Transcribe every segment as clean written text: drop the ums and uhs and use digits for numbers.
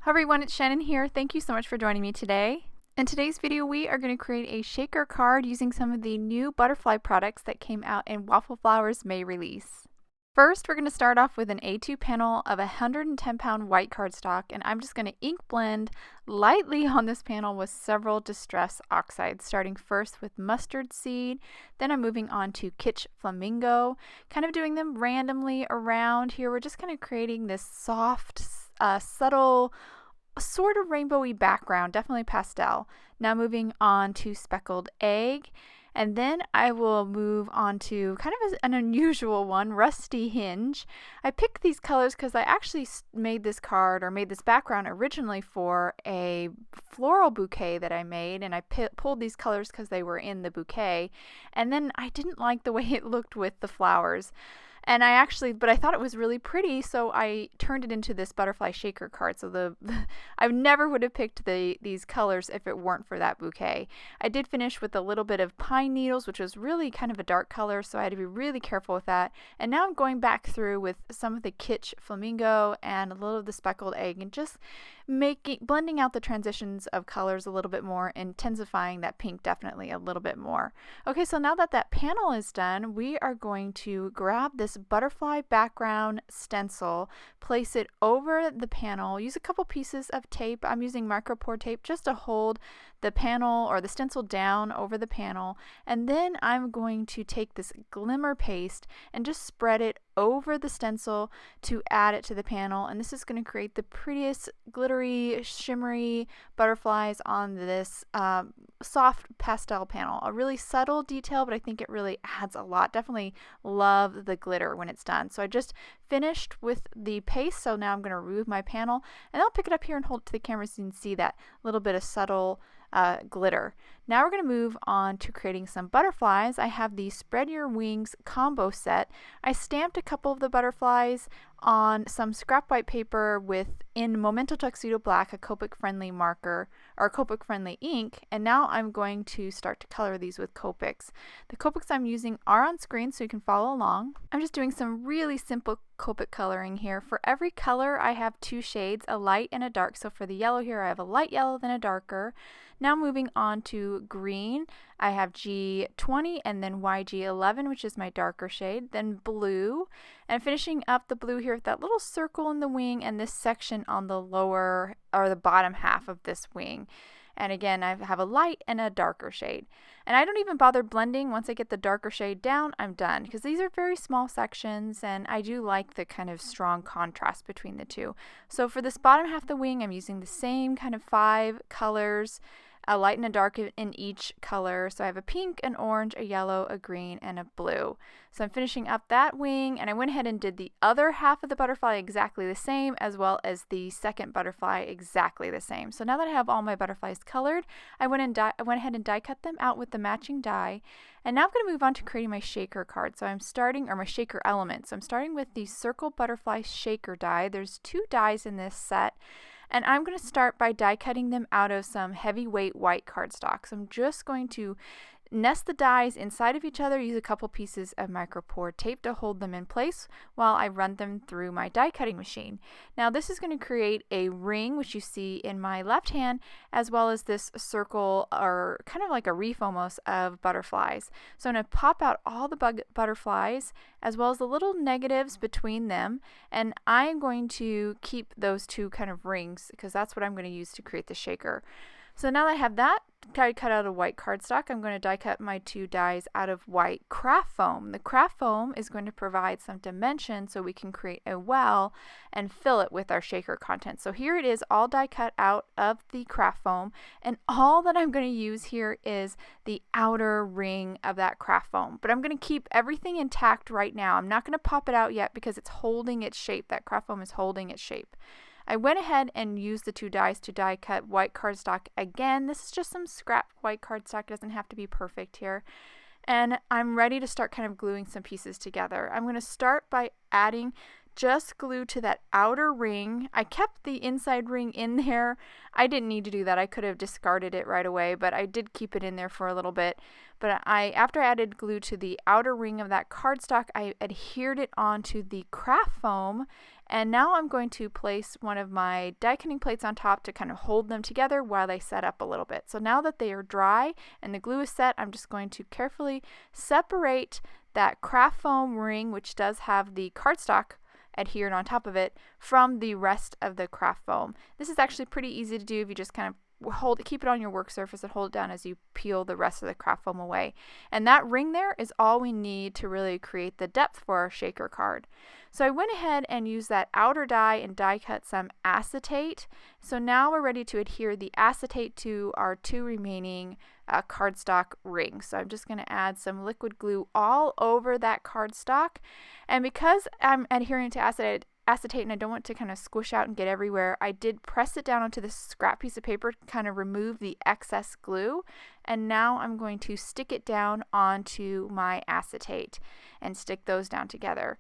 Hi everyone, it's Shannon here. Thank you so much for joining me today. In today's video, we are going to create a shaker card using some of the new butterfly products that came out in Waffle Flower's May release. First, we're going to start off with an A2 panel of 110-pound white cardstock, and I'm just going to ink blend lightly on this panel with several distress oxides, starting first with mustard seed, then I'm moving on to Kitsch Flamingo, kind of doing them randomly around here. We're just kind of creating this soft, subtle, sort of rainbowy background, definitely pastel. Now moving on to Speckled Egg, and then I will move on to kind of an unusual one, Rusty Hinge. I picked these colors because I actually made this card, or made this background originally for a floral bouquet that I made, and I pulled these colors because they were in the bouquet, and then I didn't like the way it looked with the flowers. And but I thought it was really pretty, so I turned it into this butterfly shaker card. So I never would have picked these colors if it weren't for that bouquet. I did finish with a little bit of pine needles, which was really kind of a dark color, so I had to be really careful with that. And now I'm going back through with some of the Kitsch Flamingo and a little of the Speckled Egg, and just blending out the transitions of colors a little bit more, intensifying that pink definitely a little bit more. Okay, so now that that panel is done, we are going to grab this butterfly background stencil, place it over the panel, use a couple pieces of tape. I'm using micro pour tape just to hold the panel or the stencil down over the panel, and then I'm going to take this glimmer paste and just spread it over the stencil to add it to the panel, and this is going to create the prettiest glittery, shimmery butterflies on this soft pastel panel. A really subtle detail, but I think it really adds a lot. Definitely love the glitter when it's done. So I just finished with the paste, so now I'm going to remove my panel, and I'll pick it up here and hold it to the camera so you can see that little bit of subtle glitter. Now we're going to move on to creating some butterflies. I have the Spread Your Wings combo set. I stamped a couple of the butterflies on some scrap white paper in Memento Tuxedo Black, a Copic-friendly marker, or Copic-friendly ink, and now I'm going to start to color these with Copics. The Copics I'm using are on screen so you can follow along. I'm just doing some really simple Copic coloring here. For every color I have two shades, a light and a dark. So for the yellow here I have a light yellow, then a darker. Now moving on to green, I have G20 and then YG11, which is my darker shade, then blue, and finishing up the blue here with that little circle in the wing and this section on the lower or the bottom half of this wing. And again, I have a light and a darker shade. And I don't even bother blending. Once I get the darker shade down, I'm done, because these are very small sections and I do like the kind of strong contrast between the two. So for this bottom half of the wing, I'm using the same kind of 5 colors, a light and a dark in each color. So I have a pink, an orange, a yellow, a green, and a blue. So I'm finishing up that wing, and I went ahead and did the other half of the butterfly exactly the same, as well as the second butterfly exactly the same. So now that I have all my butterflies colored, I went ahead and die cut them out with the matching die. And now I'm going to move on to creating my shaker card. So I'm starting, or my shaker element. So I'm starting with the Circle Butterfly Shaker die. There's 2 dies in this set. And I'm going to start by die cutting them out of some heavyweight white cardstock. So I'm just going to nest the dies inside of each other, use a couple pieces of micro pour tape to hold them in place while I run them through my die cutting machine. Now this is going to create a ring, which you see in my left hand, as well as this circle, or kind of like a reef almost, of butterflies. So I'm going to pop out all the butterflies as well as the little negatives between them, and I'm going to keep those 2 kind of rings because that's what I'm going to use to create the shaker. So now that I have that die cut out of white cardstock, I'm going to die cut my 2 dies out of white craft foam. The craft foam is going to provide some dimension so we can create a well and fill it with our shaker content. So here it is, all die cut out of the craft foam, and all that I'm going to use here is the outer ring of that craft foam. But I'm going to keep everything intact right now. I'm not going to pop it out yet because it's holding its shape. That craft foam is holding its shape. I went ahead and used the 2 dies to die cut white cardstock again. This is just some scrap white cardstock. It doesn't have to be perfect here. And I'm ready to start kind of gluing some pieces together. I'm going to start by adding just glue to that outer ring. I kept the inside ring in there. I didn't need to do that. I could have discarded it right away, but I did keep it in there for a little bit. But after I added glue to the outer ring of that cardstock, I adhered it onto the craft foam, And now I'm going to place one of my die cutting plates on top to kind of hold them together while they set up a little bit. So now that they are dry and the glue is set, I'm just going to carefully separate that craft foam ring, which does have the cardstock adhered on top of it, from the rest of the craft foam. This is actually pretty easy to do if you just kind of keep it on your work surface and hold it down as you peel the rest of the craft foam away. And that ring there is all we need to really create the depth for our shaker card. So I went ahead and used that outer die and die cut some acetate. So now we're ready to adhere the acetate to our two remaining cardstock rings. So I'm just going to add some liquid glue all over that cardstock. And because I'm adhering to acetate and I don't want to kind of squish out and get everywhere, I did press it down onto this scrap piece of paper to kind of remove the excess glue. And now I'm going to stick it down onto my acetate and stick those down together.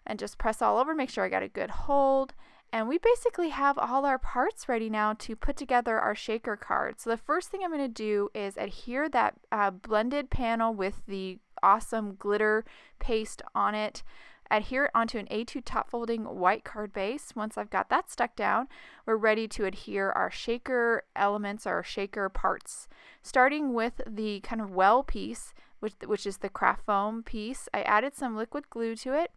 And just press all over, make sure I got a good hold. And we basically have all our parts ready now to put together our shaker card. So the first thing I'm going to do is adhere that blended panel with the awesome glitter paste on it. Adhere it onto an A2 top folding white card base. Once I've got that stuck down, we're ready to adhere our shaker elements, our shaker parts. Starting with the kind of well piece, which is the craft foam piece, I added some liquid glue to it.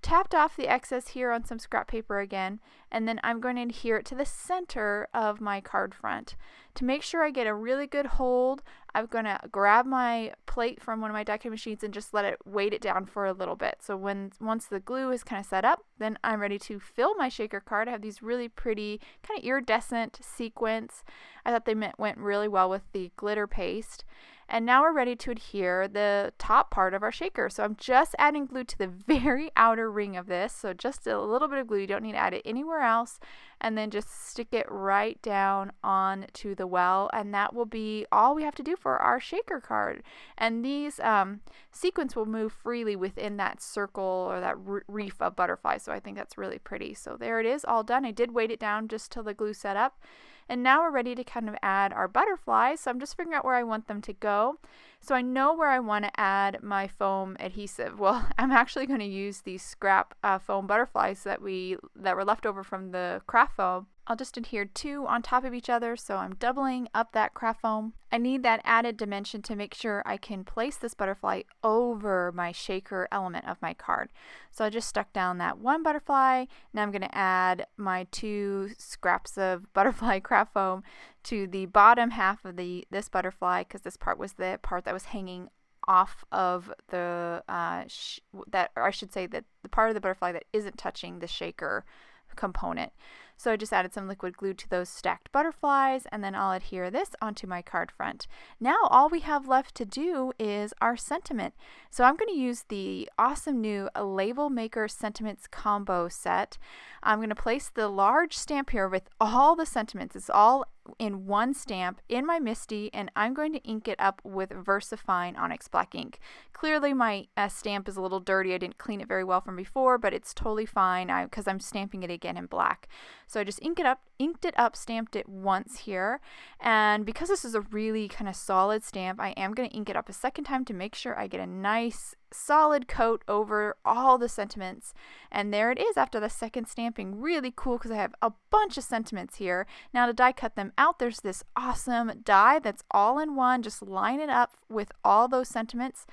Tapped off the excess here on some scrap paper again, and then I'm going to adhere it to the center of my card front. To make sure I get a really good hold, I'm going to grab my plate from one of my die cutting machines and just let it weight it down for a little bit. So once the glue is kind of set up, then I'm ready to fill my shaker card. I have these really pretty kind of iridescent sequins. I thought they went really well with the glitter paste. And now we're ready to adhere the top part of our shaker. So I'm just adding glue to the very outer ring of this. So just a little bit of glue. You don't need to add it anywhere else. And then just stick it right down onto the well. And that will be all we have to do for our shaker card. And these sequins will move freely within that circle or that reef of butterflies. So I think that's really pretty. So there it is, all done. I did weight it down just till the glue set up. And now we're ready to kind of add our butterflies. So I'm just figuring out where I want them to go. So I know where I want to add my foam adhesive. Well, I'm actually going to use these scrap foam butterflies that were left over from the craft foam. I'll just adhere two on top of each other, so I'm doubling up that craft foam. I need that added dimension to make sure I can place this butterfly over my shaker element of my card. So I just stuck down that one butterfly. Now I'm going to add my two scraps of butterfly craft foam to the bottom half of this butterfly, because this part was the part that was hanging off of the the part of the butterfly that isn't touching the shaker component. So I just added some liquid glue to those stacked butterflies, and then I'll adhere this onto my card front. Now all we have left to do is our sentiment. So I'm going to use the awesome new Label Maker Sentiments combo set. I'm going to place the large stamp here with all the sentiments. It's all in one stamp in my MISTI, and I'm going to ink it up with VersaFine Onyx Black ink. Clearly my stamp is a little dirty. I didn't clean it very well from before, but it's totally fine because I'm stamping it again in black. So I just inked it up, stamped it once here, and because this is a really kind of solid stamp, I am going to ink it up a second time to make sure I get a nice solid coat over all the sentiments. And there it is after the second stamping. Really cool because I have a bunch of sentiments here. Now to die cut them out, there's this awesome die that's all in one. Just line it up with all those sentiments.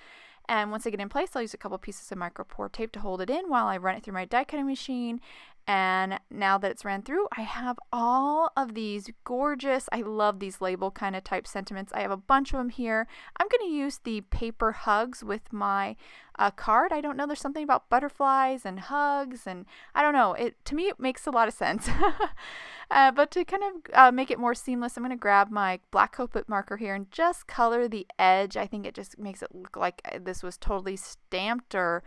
And once I get in place, I'll use a couple pieces of micro pour tape to hold it in while I run it through my die cutting machine. And now that it's ran through, I have all of these gorgeous, I love these label kind of type sentiments. I have a bunch of them here. I'm going to use the paper hugs with my card. I don't know, there's something about butterflies and hugs, and I don't know, to me it makes a lot of sense. But to kind of make it more seamless, I'm going to grab my black Copic marker here and just color the edge. I think it just makes it look like this was totally stamped, or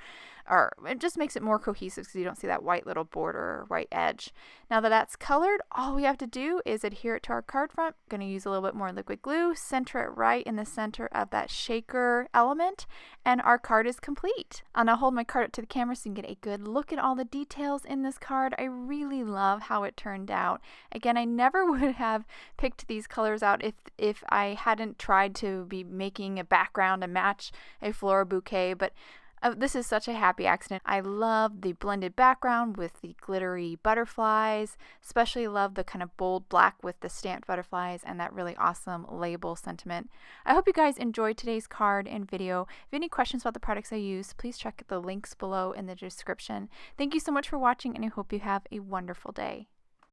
it just makes it more cohesive because you don't see that white little border or white edge. Now that that's colored, all we have to do is adhere it to our card front. I'm going to use a little bit more liquid glue, center it right in the center of that shaker element, and our card is complete. I'll now hold my card up to the camera so you can get a good look at all the details in this card. I really love how it turned out. Again, I never would have picked these colors out if I hadn't tried to be making a background to match a floral bouquet, but This is such a happy accident. I love the blended background with the glittery butterflies. Especially love the kind of bold black with the stamped butterflies and that really awesome label sentiment. I hope you guys enjoyed today's card and video. If you have any questions about the products I used, please check the links below in the description. Thank you so much for watching, and I hope you have a wonderful day.